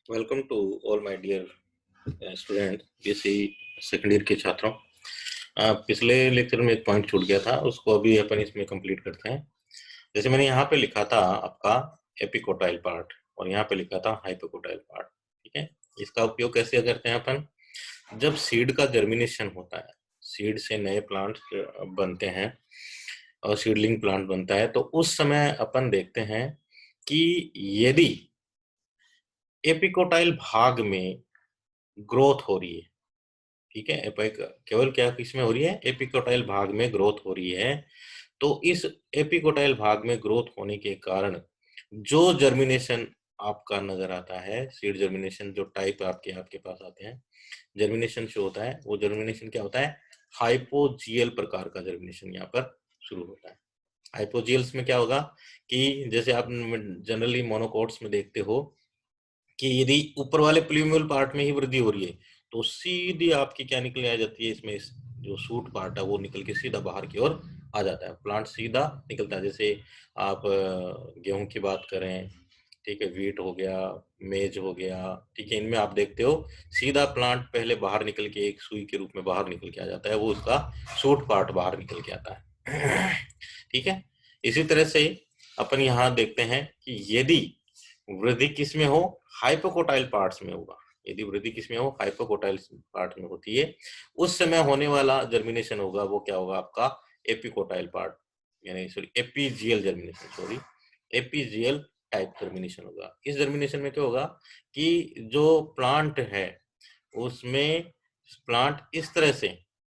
Welcome to all my dear student BSc second year के छात्रों। पिछले लेक्चर में एक पॉइंट छूट गया था, उसको अभी अपन इसमें कंप्लीट करते हैं। जैसे मैंने यहाँ पे लिखा था आपका एपिकोटाइल पार्ट और यहाँ पे लिखा था हाइपोकोटाइल पार्ट। ठीक है, इसका उपयोग कैसे करते हैं अपन? जब सीड का जर्मिनेशन होता है, सीड से नए प्लांट बनते हैं और सीडलिंग प्लांट बनता है, तो उस समय अपन देखते हैं कि यदि एपिकोटाइल भाग में ग्रोथ हो रही है, ठीक है, केवल क्या किसमें हो रही है? एपिकोटाइल भाग में ग्रोथ हो रही है। तो इस एपिकोटाइल भाग में ग्रोथ होने के कारण जो जर्मिनेशन आपका नजर आता है, सीड जर्मिनेशन जो टाइप आपके आपके पास आते हैं, जर्मिनेशन शो होता है, वो जर्मिनेशन क्या होता है? हाइपोजियल प्रकार का जर्मिनेशन यहाँ पर शुरू होता है। हाइपोजियल्स में क्या होगा कि जैसे आप जनरली मोनोकोट्स में देखते हो कि यदि ऊपर वाले प्लूमल पार्ट में ही वृद्धि हो रही है तो सीधी आपकी क्या निकल आ जाती है, इसमें जो सूट पार्ट है वो निकल के सीधा बाहर की ओर आ जाता है, प्लांट सीधा निकलता है। जैसे आप गेहूं की बात करें, ठीक है, वीट हो गया, मेज हो गया, ठीक है, इनमें आप देखते हो सीधा प्लांट पहले बाहर निकल के एक सुई के रूप में बाहर निकल के आ जाता है, वो उसका सूट पार्ट बाहर निकल के आता है। ठीक है, इसी तरह से अपन यहाँ देखते हैं कि यदि वृद्धि किस में हो? हाइपोकोटाइल पार्ट्स में होगा। यदि वृद्धि किस में हो? हाइपोकोटाइल पार्ट में होती है, उस समय होने वाला जर्मिनेशन होगा वो क्या होगा? आपका एपिकोटाइल पार्ट, यानी sorry epigeal germination, sorry epigeal type germination होगा। इस जर्मिनेशन में क्या होगा कि जो प्लांट है उसमें प्लांट इस तरह से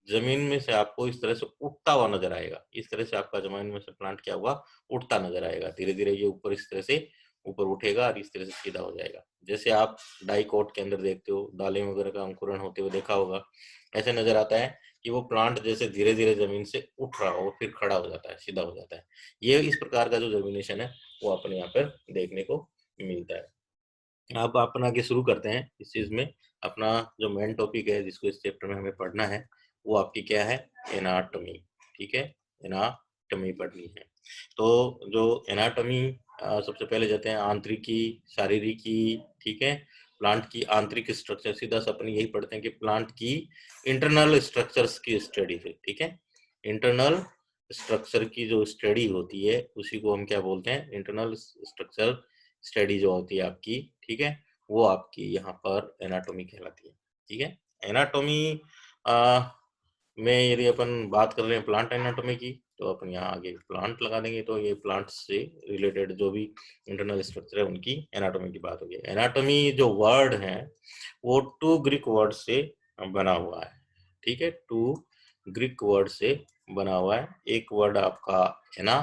जमीन में से आपको इस तरह से उठता हुआ नजर आएगा। इस तरह से आपका जमीन में से प्लांट क्या हुआ? उठता नजर आएगा। धीरे धीरे ये ऊपर इस तरह से ऊपर उठेगा और इस तरह से सीधा हो जाएगा। जैसे आप डाइकोट के अंदर देखते हो, दालें वगैरह का अंकुरण होते हुए देखा होगा, ऐसे नजर आता है कि वो प्लांट जैसे धीरे धीरे जमीन से उठ रहा हो, फिर खड़ा हो जाता है, सीधा हो जाता है। ये इस प्रकार का जो जर्मिनेशन है वो अपने यहाँ पर देखने को मिलता है। अब अपन आगे शुरू करते हैं इस चीज में। अपना जो मेन टॉपिक है जिसको इस चैप्टर में हमें पढ़ना है वो आपकी क्या है? एनाटॉमी। ठीक है, एनाटॉमी पढ़नी है। तो जो एनाटॉमी, सबसे पहले जाते हैं आंतरिकी, शारीरिकी। ठीक है, प्लांट की आंतरिक स्ट्रक्चर, सीधा सा अपन यही पढ़ते हैं कि प्लांट की इंटरनल स्ट्रक्चर्स की स्टडी से। ठीक है, इंटरनल स्ट्रक्चर की जो स्टडी होती है उसी को हम क्या बोलते हैं? इंटरनल स्ट्रक्चर स्टडी जो होती है आपकी, ठीक है, वो आपकी यहाँ पर एनाटॉमी कहलाती है। ठीक है, एनाटॉमी में यदि अपन बात कर रहे हैं प्लांट एनाटॉमी की, तो अपन यहाँ आगे प्लांट लगा देंगे, तो ये प्लांट से रिलेटेड जो भी इंटरनल स्ट्रक्चर है उनकी एनाटॉमी की बात होगी। एनाटॉमी जो वर्ड है वो टू ग्रीक वर्ड से बना हुआ है। ठीक है, टू ग्रीक वर्ड से बना हुआ है। एक वर्ड आपका एना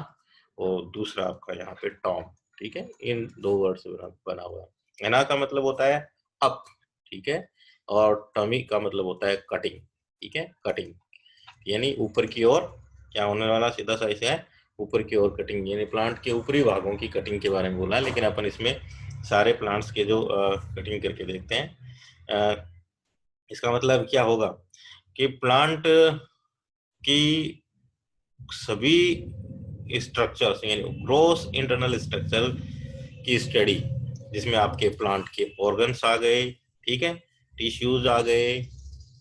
और दूसरा आपका यहाँ पे टॉम। ठीक है, इन दो वर्ड से बना हुआ है। एना का मतलब होता है अप, ठीक है, और टमी का मतलब होता है कटिंग। ठीक है, कटिंग यानी ऊपर की ओर क्या होने वाला? सीधा सा ऐसे है, ऊपर की ओर कटिंग, यानी प्लांट के ऊपरी भागों की कटिंग के बारे में बोला है। लेकिन अपन इसमें सारे प्लांट्स के जो कटिंग करके देखते हैं। इसका मतलब क्या होगा कि प्लांट की सभी स्ट्रक्चर्स, यानी ग्रोस इंटरनल स्ट्रक्चर की स्टडी, जिसमें आपके प्लांट के ऑर्गन्स आ गए, ठीक है, टिश्यूज आ गए,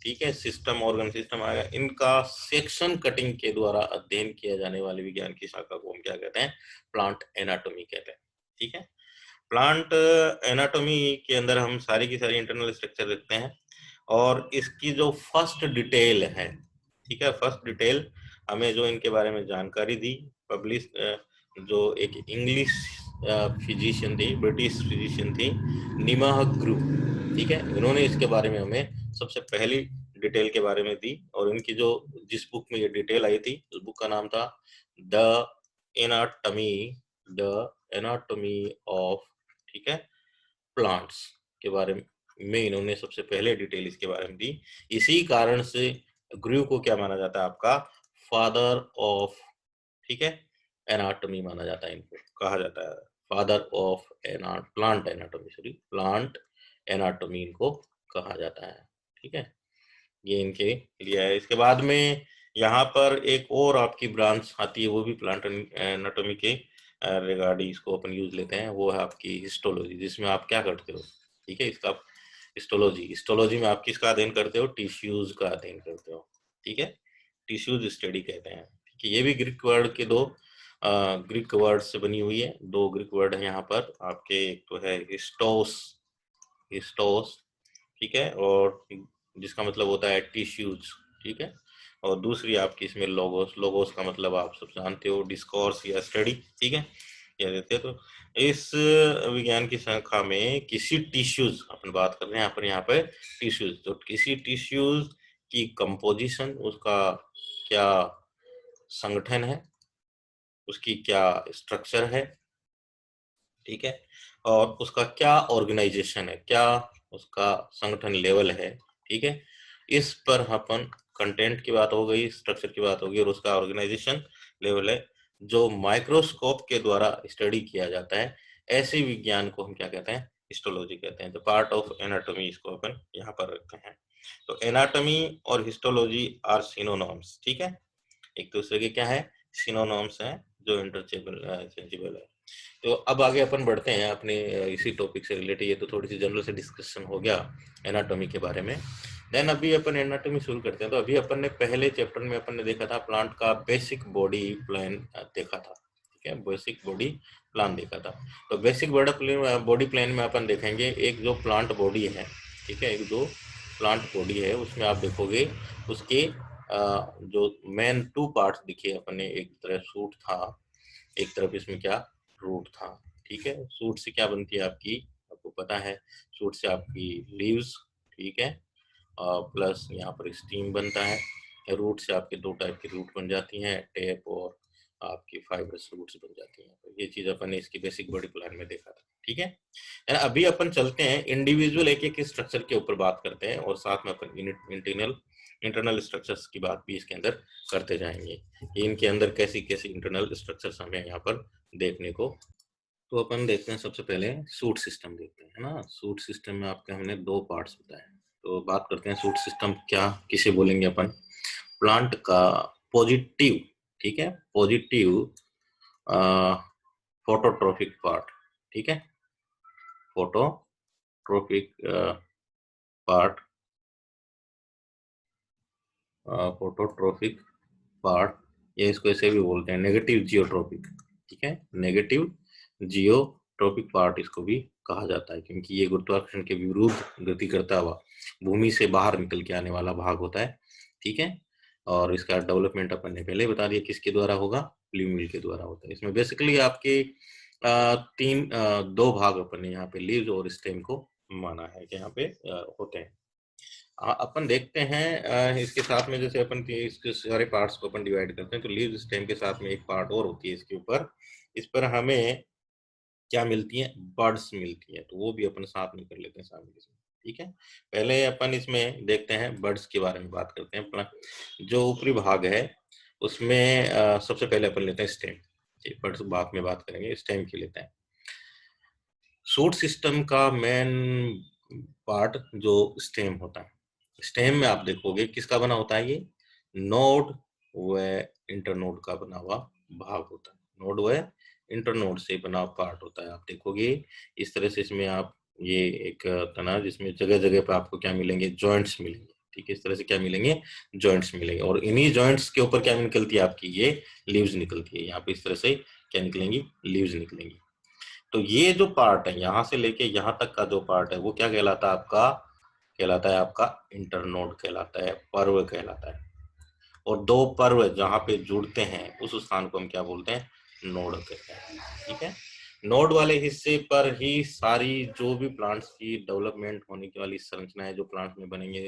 ठीक है, सिस्टम, ऑर्गन सिस्टम आ गया, इनका सेक्शन कटिंग के द्वारा अध्ययन किया जाने वाले विज्ञान की शाखा को हम क्या कहते हैं? प्लांट एनाटॉमी कहते हैं। ठीक है, प्लांट एनाटॉमी के अंदर हम सारी की सारी इंटरनल स्ट्रक्चर देखते हैं और इसकी जो फर्स्ट डिटेल है, ठीक है, फर्स्ट डिटेल हमें जो इनके बारे में जानकारी दी, पब्लिश, जो एक इंग्लिश फिजिशियन थी, ब्रिटिश फिजिशियन थी, निमाह ग्रू, ठीक है, इन्होंने इसके बारे में हमें सबसे पहली डिटेल के बारे में दी। और इनकी जो जिस बुक में ये डिटेल आई थी उस बुक का नाम था the anatomy, the anatomy of, ठीक है, प्लांट्स के बारे में इन्होंने सबसे पहले डिटेल इसके बारे में दी। इसी कारण से ग्रू को क्या माना जाता है? आपका फादर ऑफ, ठीक है, एनाटॉमी माना जाता है, इनको कहा जाता है father of plant anatomy, sorry plant anatomy इनको कहा जाता है। ठीक है, ये इनके लिए है। इसके बाद में यहाँ पर एक और आपकी ब्रांच आती है, वो भी प्लांट एनाटॉमी के रिगार्डिंग इसको अपन यूज लेते हैं, वो है आपकी हिस्टोलॉजी, जिसमें आप क्या करते हो? ठीक है, इसका हिस्टोलॉजी, हिस्टोलॉजी में आप किसका अध्ययन करते हो? टिश्यूज का अध्ययन करते हो, ठीक है, टिश्यूज स्टडी कहते हैं, ठीक है। ये भी ग्रीक वर्ड के दो ग्रीक वर्ड से बनी हुई है, दो ग्रीक वर्ड है यहाँ पर आपके, एक तो है हिस्टोस, हिस्टोस, ठीक है, और जिसका मतलब होता है टिश्यूज, ठीक है, और दूसरी आपकी इसमें लोगोस, लोगोस का मतलब आप सब जानते हो डिस्कोर्स या स्टडी, ठीक है, क्या कहते हैं। तो इस विज्ञान की शाखा में किसी टिश्यूज, अपन बात कर रहे हैं यहाँ पर टिश्यूज, तो किसी टिश्यूज की कंपोजिशन, उसका क्या संगठन है, उसकी क्या स्ट्रक्चर है, ठीक है, और उसका क्या ऑर्गेनाइजेशन है, क्या उसका संगठन लेवल है, ठीक है, इस पर अपन कंटेंट की बात हो गई, स्ट्रक्चर की बात होगी, और उसका ऑर्गेनाइजेशन लेवल है जो माइक्रोस्कोप के द्वारा स्टडी किया जाता है, ऐसे विज्ञान को हम क्या कहते हैं? हिस्टोलॉजी कहते हैं। द पार्ट ऑफ एनाटॉमी, इसको अपन यहाँ पर रखते हैं। तो एनाटॉमी और हिस्टोलॉजी आर सिनोनिम्स, ठीक है, एक दूसरे के क्या है? सिनोनिम्स हैं, जो इंटरचेंजेबल है। तो अब आगे अपन बढ़ते हैं अपने इसी टॉपिक से रिलेटेड, ये तो थोड़ी सी जनरल से डिस्कशन हो गया एनाटॉमी के बारे में। देन अभी अपन एनाटॉमी शुरू करते हैं। तो अभी अपन ने पहले चैप्टर में अपन ने देखा था प्लांट का बेसिक बॉडी प्लान देखा था, ठीक है, बेसिक बॉडी प्लान देखा था। तो बेसिक बॉडी प्लान में अपन देखेंगे एक जो प्लांट बॉडी है, ठीक है, एक जो प्लांट बॉडी है उसमें आप देखोगे उसके जो मेन टू पार्ट्स दिखे अपन ने, एक तरफ सूट था, एक तरफ इसमें क्या रूट था, ठीक है। सूट से क्या बनती है आपकी, आपको पता है, सूट से आपकी लीव्स, ठीक है, प्लस यहाँ पर स्टीम बनता है। रूट से आपके दो टाइप की रूट बन जाती हैं, टेप और आपकी फाइब्रस रूट्स बन जाती हैं। तो ये चीज अपन ने इसकी बेसिक बॉडी प्लान में देखा था, ठीक है। अभी अपन चलते हैं इंडिविजुअल एक एक स्ट्रक्चर के ऊपर बात करते हैं, और साथ में अपन इंटरनल इंटरनल स्ट्रक्चर्स की बात भी इसके अंदर करते जाएंगे कि इनके अंदर कैसी कैसी इंटरनल स्ट्रक्चर्स हमें यहाँ पर देखने को। तो अपन देखते हैं सबसे पहले सूट सिस्टम देखते हैं, है ना। सूट सिस्टम में आपके हमने दो पार्ट्स बताए, तो बात करते हैं सूट सिस्टम क्या किसे बोलेंगे अपन। प्लांट का पॉजिटिव, ठीक है, पॉजिटिव फोटोट्रोपिक पार्ट, ठीक है, फोटोट्रोपिक पार्ट, फोटोट्रोपिक पार्ट, ये इसको ऐसे भी बोलते हैं नेगेटिव जियोट्रोपिक, ठीक है, नेगेटिव जियोट्रोपिक पार्ट इसको भी कहा जाता है, क्योंकि ये गुरुत्वाकर्षण के विरुद्ध गति करता हुआ भूमि से बाहर निकल के आने वाला भाग होता है, ठीक है। और इसका डेवलपमेंट अपन ने पहले बता दिया किसके द्वारा होगा, प्लूमिल के द्वारा होता है। इसमें बेसिकली आपके दो भाग अपन ने यहाँ पे लीव्स और स्टेम को माना है कि यहाँ पे होते हैं। अपन देखते हैं इसके साथ में, जैसे अपन इसके सारे पार्ट्स को अपन डिवाइड करते हैं, तो लीव स्टेम के साथ में एक पार्ट और होती है इसके ऊपर, इस पर हमें क्या मिलती है, बर्ड्स मिलती है, तो वो भी अपन साथ में कर लेते हैं शामिल इसमें, ठीक है। पहले अपन इसमें देखते हैं बर्ड्स के बारे में बात करते हैं। जो ऊपरी भाग है उसमें सबसे पहले अपन लेते हैं स्टेम, बर्ड्स बाद में बात करेंगे, स्टेम की लेते हैं। सूट सिस्टम का मेन पार्ट जो स्टेम होता है, स्टेम में आप देखोगे किसका बना होता है, ये नोड व इंटरनोड का बना हुआ भाग होता है, नोड व इंटरनोड से बना पार्ट होता है। आप देखोगे इस तरह से, इसमें आप ये एक तना जिसमें जगह जगह पे आपको क्या मिलेंगे, जॉइंट्स मिलेंगे, ठीक है, इस तरह से क्या मिलेंगे, जॉइंट्स मिलेंगे, और इन्हीं जॉइंट्स के ऊपर क्या निकलती है आपकी, ये लीव्स निकलती है। यहाँ पे इस तरह से क्या निकलेंगी, लीव्स निकलेंगी। तो ये जो पार्ट है यहाँ से लेके यहाँ तक का जो पार्ट है वो क्या कहलाता है आपका, कहलाता है आपका इंटरनोड कहलाता है, पर्व कहलाता है। और दो पर्व जहाँ पे जुड़ते हैं उस स्थान को हम क्या बोलते हैं, नोड कहते हैं, ठीक है। नोड वाले हिस्से पर ही सारी जो भी प्लांट्स की डेवलपमेंट होने की वाली संरचनाएं जो प्लांट में बनेंगे,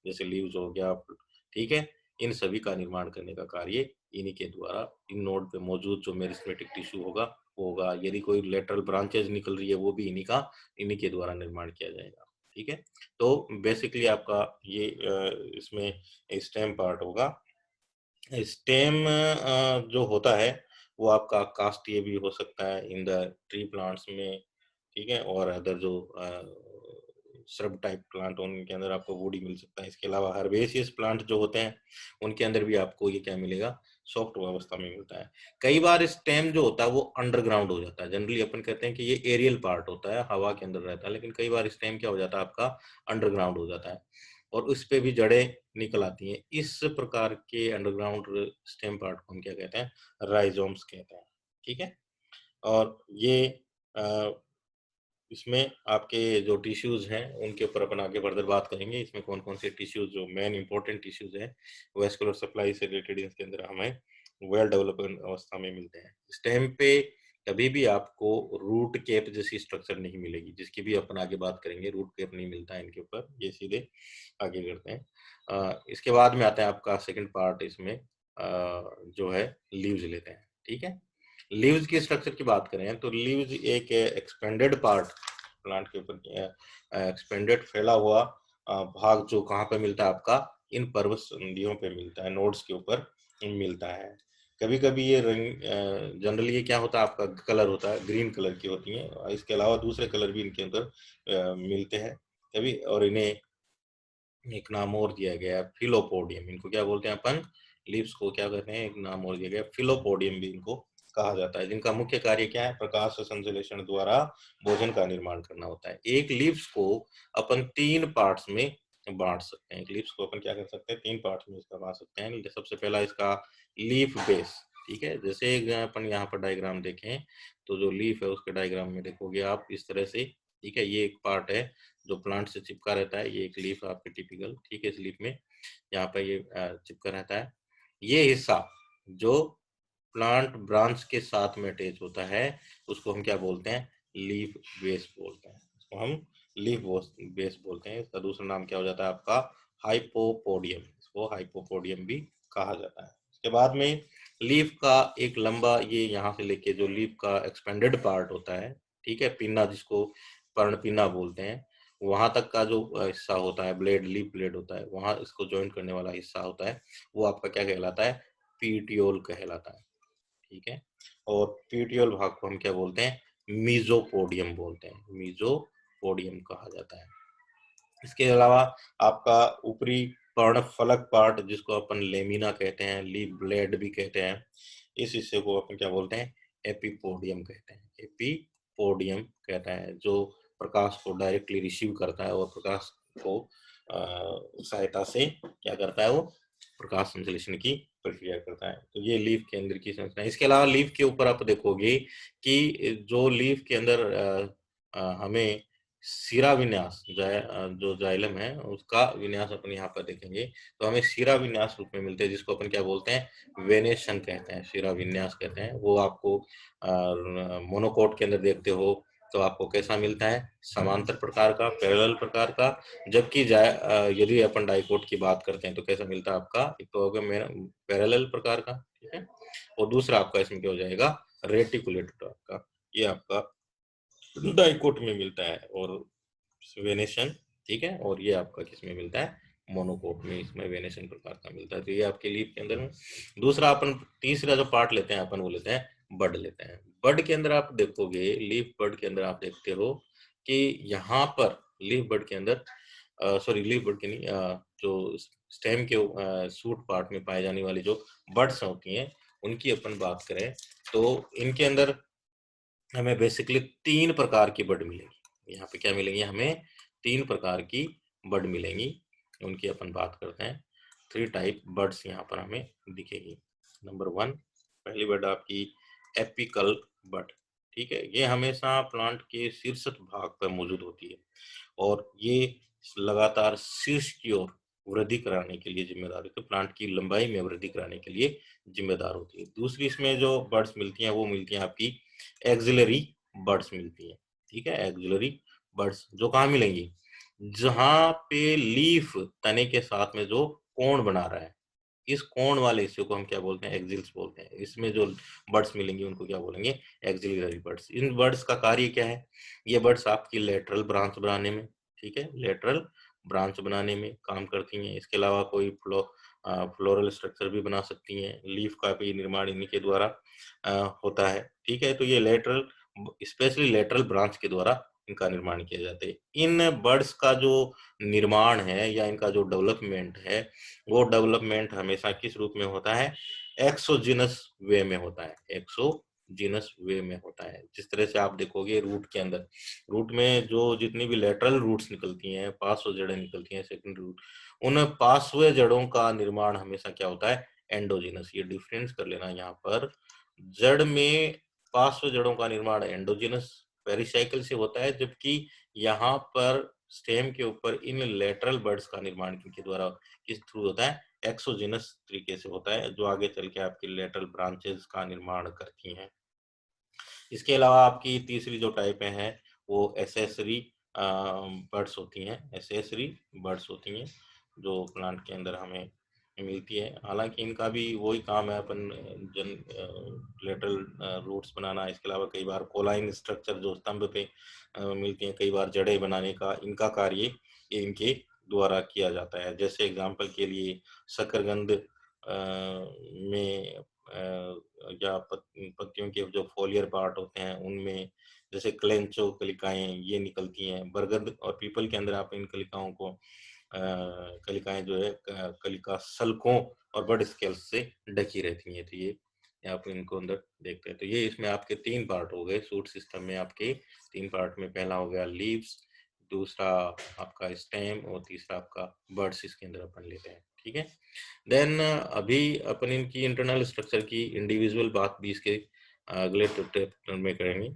जैसे लीव्स हो गया, ठीक है, इन सभी का निर्माण करने का कार्य इन्हीं के द्वारा, इन नोड पे मौजूद जो मेरिस्टेमेटिक टिश्यू होगा वो होगा। यदि कोई लेटरल ब्रांचेज निकल रही है वो भी इन्हीं के द्वारा निर्माण किया जाएगा, ठीक है। तो बेसिकली आपका ये इसमें स्टेम पार्ट होगा। स्टेम जो होता है वो आपका कास्टीय भी हो सकता है इन द ट्री प्लांट्स में, ठीक है, और अदर जो श्रब टाइप प्लांट उनके अंदर आपको वुड ही मिल सकता है। इसके अलावा हर्बेसियस प्लांट जो होते हैं उनके अंदर भी आपको ये क्या मिलेगा, सॉफ्ट अवस्था में मिलता है। कई बार स्टेम जो होता है वो अंडरग्राउंड हो जाता है। जनरली अपन कहते हैं कि ये एरियल पार्ट होता है, हवा के अंदर रहता है, लेकिन कई बार स्टेम क्या हो जाता है आपका अंडरग्राउंड हो जाता है और उस पे भी जड़ें निकल आती हैं। इस प्रकार के अंडरग्राउंड स्टेम पार्ट को हम क्या कहते हैं, राइजोम्स कहते हैं। ठीक है, और ये इसमें आपके जो टिश्यूज हैं उनके ऊपर अपन आगे फर्दर बात करेंगे। इसमें कौन कौन से टिश्यूज जो मेन इंपॉर्टेंट टिश्यूज हैं वेस्कुलर सप्लाई से रिलेटेड इसके अंदर हमें वेल डेवलप्ड अवस्था में मिलते हैं। स्टेम पे कभी भी आपको रूट केप जैसी स्ट्रक्चर नहीं मिलेगी, जिसकी भी अपन आगे बात करेंगे। रूट केप नहीं मिलता है इनके ऊपर, ये सीधे आगे करते हैं। इसके बाद में आता है आपका सेकंड पार्ट, इसमें जो है लीव्स लेते हैं। ठीक है, लीव्स की स्ट्रक्चर की बात करें तो लीव्स एक एक्सपेंडेड पार्ट प्लांट के ऊपर, एक्सपेंडेड फैला हुआ भाग जो कहाँ पे मिलता है आपका, इन पर्वत संधियों पे मिलता है, नोड्स के ऊपर मिलता है। कभी कभी ये रंग, जनरली ये क्या होता है आपका कलर होता है, ग्रीन कलर की होती है। इसके अलावा दूसरे कलर भी इनके अंदर मिलते हैं कभी, और इन्हें एक नाम और दिया गया है फिलोपोडियम। इनको क्या बोलते हैं अपन, लीव्स को क्या कहते हैं, एक नाम और दिया गया फिलोपोडियम भी इनको कहा जाता है। जिनका मुख्य कार्य क्या है, प्रकाश संश्लेषण द्वारा भोजन का निर्माण करना होता है। एक लीव्स को अपन 3 पार्ट्स में बांट सकते हैं। एक लीव्स को अपन क्या कर सकते हैं, 3 पार्ट्स में इसका बांट सकते हैं। सबसे पहला इसका लीफ बेस। ठीक है, जैसे अपन यहाँ पर डायग्राम देखें तो जो लीफ है उसके डायग्राम में देखोगे आप इस तरह से। ठीक है, ये एक पार्ट है जो प्लांट से चिपका रहता है, ये एक लीफ आपकी टिपिकल। ठीक है, इस लीफ में यहाँ पर ये चिपका रहता है। ये हिस्सा जो प्लांट ब्रांच के साथ में अटैच होता है उसको हम क्या बोलते हैं, लीफ बेस बोलते हैं। इसको हम लीफ बेस बोलते हैं। इसका दूसरा नाम क्या हो जाता है आपका, हाइपोपोडियम। इसको हाइपोपोडियम भी कहा जाता है। इसके बाद में लीफ का एक लंबा, ये यहाँ से लेके जो लीफ का एक्सपेंडेड पार्ट होता है, ठीक है, पिन्ना जिसको पर्णपिन्ना बोलते हैं, वहां तक का जो हिस्सा होता है, ब्लेड, लीफ ब्लेड होता है, वहां इसको ज्वाइंट करने वाला हिस्सा होता है, वो आपका क्या कहलाता है, पीटियोल कहलाता है। ठीक है, और पीटियोल भाग को हम क्या बोलते हैं, मीजोपोडियम बोलते हैं, मीजोपोडियम कहा जाता है। इसके अलावा आपका ऊपरी पर्णफलक पार्ट जिसको अपन लेमिना कहते हैं, लीफ ब्लेड भी कहते हैं, इस हिस्से को अपन क्या बोलते हैं, एपिपोडियम कहते हैं। एपिपोडियम कहता है, जो प्रकाश को डायरेक्टली रिसीव करता है और प्रकाश को सहायता से क्या करता है, वो प्रकाश संश्लेषण की प्रक्रिया करता है। तो ये लीफ के अंदर की संरचना है। इसके अलावा लीफ के ऊपर आप देखोगे कि जो लीफ के अंदर हमें शिरा विन्यास जो जाइलम है उसका विन्यास अपन यहाँ पर देखेंगे तो हमें शिरा विन्यास रूप में मिलते हैं, जिसको अपन क्या बोलते हैं, वेनेशन कहते हैं, शिरा विन्यास कहते हैं। वो आपको मोनोकोट के अंदर देखते हो तो आपको कैसा मिलता है, समांतर प्रकार का, पैरेलल प्रकार का। जबकि यदि अपन डाइकोट की बात करते हैं तो कैसा मिलता है आपका, एक तो होगा मेरा पैरेलल प्रकार का, ठीक है, और दूसरा आपका इसमें क्या हो जाएगा, रेटिकुलेटेड आपका, ये आपका डाइकोट में मिलता है, और वेनेशन, ठीक है, और ये आपका किसमें मिलता है, मोनोकोट में, इसमें वेनेशन प्रकार का मिलता है। तो ये आपके लीफ के अंदर में। दूसरा अपन तीसरा जो पार्ट लेते हैं अपन वो लेते हैं बड लेते हैं। बड के अंदर आप देखोगे, लीफ बड के अंदर आप देखते हो कि यहाँ पर लीफ बड के अंदर, सॉरी लीफ बड के नहीं, जो स्टेम के सूट पार्ट में पाए जाने वाली जो बड्स होती हैं उनकी अपन बात करें तो इनके अंदर हमें बेसिकली 3 प्रकार की बड मिलेगी। यहाँ पे क्या मिलेंगी, हमें 3 प्रकार की बड मिलेंगी, उनकी अपन बात करते हैं। 3 टाइप बर्ड्स यहाँ पर हमें दिखेगी। नंबर 1, पहली बड आपकी एपिकल बड। ठीक है, ये हमेशा प्लांट के शीर्षक भाग पर मौजूद होती है और ये लगातार शीर्ष की ओर वृद्धि कराने के लिए जिम्मेदार होती है, प्लांट की लंबाई में वृद्धि कराने के लिए जिम्मेदार होती है। दूसरी इसमें जो बर्ड्स मिलती हैं वो मिलती हैं आपकी एक्सिलरी बर्ड्स मिलती हैं। ठीक है, एक्सिलरी बर्ड्स जो कहाँ मिलेंगी, जहां पे लीफ तने के साथ में जो कोण बना रहा है, इस कोण वाले हिस्से को हम क्या बोलते हैं, एक्सिल्स बोलते हैं। इसमें जो बर्ड्स मिलेंगी उनको क्या बोलेंगे, एक्सिलरी बर्ड्स। इन बर्ड्स का कार्य क्या है, ये बर्ड्स आपकी लेटरल ब्रांच बनाने में, ठीक है, लेटरल ब्रांच बनाने में काम करती हैं। इसके अलावा कोई फ्लोरल स्ट्रक्चर भी बना सकती हैं। लीफ का भी निर्माण इन्हीं के द्वारा होता है। ठीक है, तो ये लेटरल, स्पेशली लेटरल ब्रांच के द्वारा इनका निर्माण किया जाता है। इन बर्ड्स का जो निर्माण है या इनका जो डेवलपमेंट है वो डेवलपमेंट हमेशा किस रूप में होता है, एक्सोजिनस वे में होता है, एक्सोजिनस वे में होता है। जिस तरह से आप देखोगे रूट के अंदर, रूट में जो जितनी भी लेटरल रूट्स निकलती हैं, पार्श्व जड़ें निकलती हैं, सेकेंडरी रूट, उन पार्श्व जड़ों का निर्माण हमेशा क्या होता है, एंडोजिनस। ये डिफरेंस कर लेना यहाँ पर, जड़ में पार्श्व जड़ों का निर्माण एंडोजिनस पेरिसाइकिल से होता है, जबकि यहाँ पर स्टेम के ऊपर इन लेटरल बड्स का निर्माण किनके द्वारा, किस थ्रू होता है, एक्सोजिनस तरीके से होता है, जो आगे चल के आपकी लेटरल ब्रांचेस का निर्माण करती हैं। इसके अलावा आपकी तीसरी जो टाइपें हैं वो एसेसरी बर्ड्स होती हैं, एसेसरी बर्ड्स होती हैं जो प्लांट के अंदर हमें मिलती है। हालांकि इनका भी वही काम है, अपन लेटरल रूट्स बनाना। इसके अलावा कई बार कोलाइन स्ट्रक्चर जो स्तंभ पे मिलती हैं, कई बार जड़ें बनाने का इनका कार्य इनके द्वारा किया जाता है। जैसे एग्जाम्पल के लिए शकरकंद में या पत्तियों के जो फोलियर पार्ट होते हैं उनमें, जैसे क्लेंचो कलिकाएं ये निकलती हैं। बरगद और पीपल के अंदर आप इन कलिकाओं को कलिकाएं जो है कलिका सल्कों और बड़ स्केल से ढकी रहती हैं। तो ये आप इनको अंदर देखते हैं। तो ये इसमें आपके 3 पार्ट हो गए, शूट सिस्टम में आपके 3 पार्ट में। पहला हो गया लीव्स, दूसरा आपका स्टेम और तीसरा आपका बर्ड्स इसके अंदर अपन लेते हैं। ठीक है। देन अभी अपन इनकी इंटरनल स्ट्रक्चर की इंडिविजुअल बात भी इसके अगले चैप्टर में करेंगे।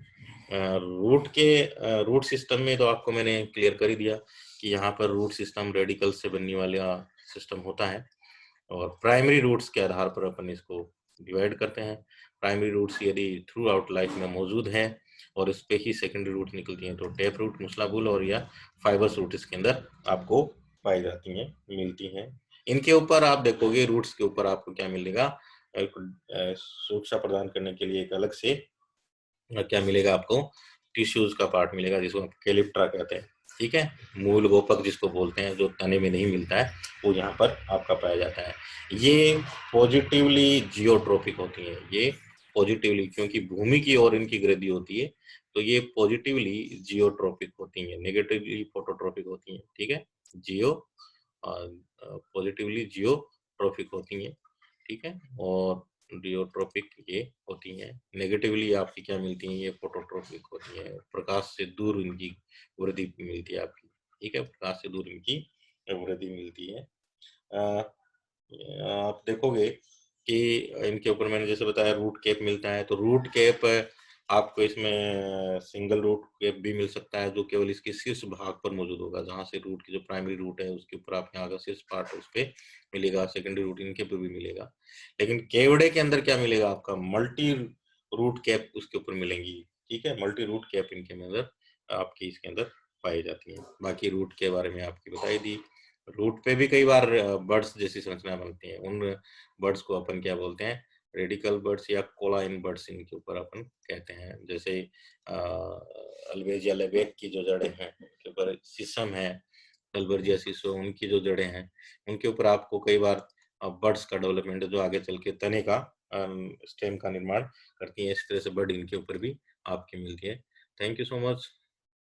रूट सिस्टम में तो आपको मैंने क्लियर कर ही दिया कि यहाँ पर रूट सिस्टम रेडिकल से बनने वाला सिस्टम होता है, और प्राइमरी रूट्स के आधार पर अपन इसको डिवाइड करते हैं। प्राइमरी रूट्स यदि थ्रू आउट लाइफ में मौजूद हैं और इस पे ही सेकेंडरी रूट निकलती हैं, तो टेप रूट, मूसलाबुल और या फाइबर्स रूट इसके अंदर आपको पाई जाती हैं, मिलती हैं। इनके ऊपर आप देखोगे, रूट्स के ऊपर आपको क्या मिलेगा, सुरक्षा प्रदान करने के लिए एक अलग से क्या मिलेगा आपको, टिश्यूज का पार्ट मिलेगा जिसको आप कैलिप्ट्रा कहते हैं। ठीक है, मूल गोपक जिसको बोलते हैं, जो तने में नहीं मिलता है, वो यहाँ पर आपका पाया जाता है। ये पॉजिटिवली जियोट्रोपिक होती है, ये पॉजिटिवली, क्योंकि भूमि की ओर इनकी वृद्धि होती है, तो ये पॉजिटिवली जियोट्रोपिक होती है, नेगेटिवली फोटोट्रोपिक होती है। ठीक है, जियो पॉजिटिवली जियोट्रोपिक होती है। ठीक है, और डियोट्रोपिक ये होती हैं। नेगेटिवली आपकी क्या मिलती हैं, ये फोटोट्रोपिक होती हैं, प्रकाश से दूर इनकी वृद्धि मिलती है आपकी। ठीक है, प्रकाश से दूर इनकी वृद्धि मिलती है। आप देखोगे कि इनके ऊपर मैंने जैसे बताया रूट कैप मिलता है, तो रूट कैप आपको इसमें सिंगल रूट कैप भी मिल सकता है, जो केवल इसके शीर्ष भाग पर मौजूद होगा, जहां से रूट की जो प्राइमरी रूट है उसके ऊपर आपके यहाँ का शीर्ष पार्ट उस पर मिलेगा। सेकेंडरी रूट इनके ऊपर भी मिलेगा। लेकिन केवड़े के अंदर क्या मिलेगा, आपका मल्टी रूट कैप उसके ऊपर मिलेंगी। ठीक है, मल्टी रूट कैप इनके अंदर आपकी इसके अंदर पाई जाती है। बाकी रूट के बारे में आपकी बताई दी। रूट पे भी कई बार बर्ड्स जैसी संरचना बनती है, उन बर्ड्स को अपन क्या बोलते हैं, रेडिकल बर्ड्स या कोलाइन बर्ड्स इनके ऊपर अपन कहते हैं। जैसे अल्वेजिया लेबेक की जो जड़ें हैं उनके ऊपर सिसम है, अल्बर्जिया सिसो, उनकी जो जड़ें हैं उनके ऊपर आपको कई बार बर्ड्स का डेवलपमेंट जो आगे चल के तने का स्टेम का निर्माण करती है। इस तरह से बर्ड इनके ऊपर भी आपकी मिलती है। Thank you so much.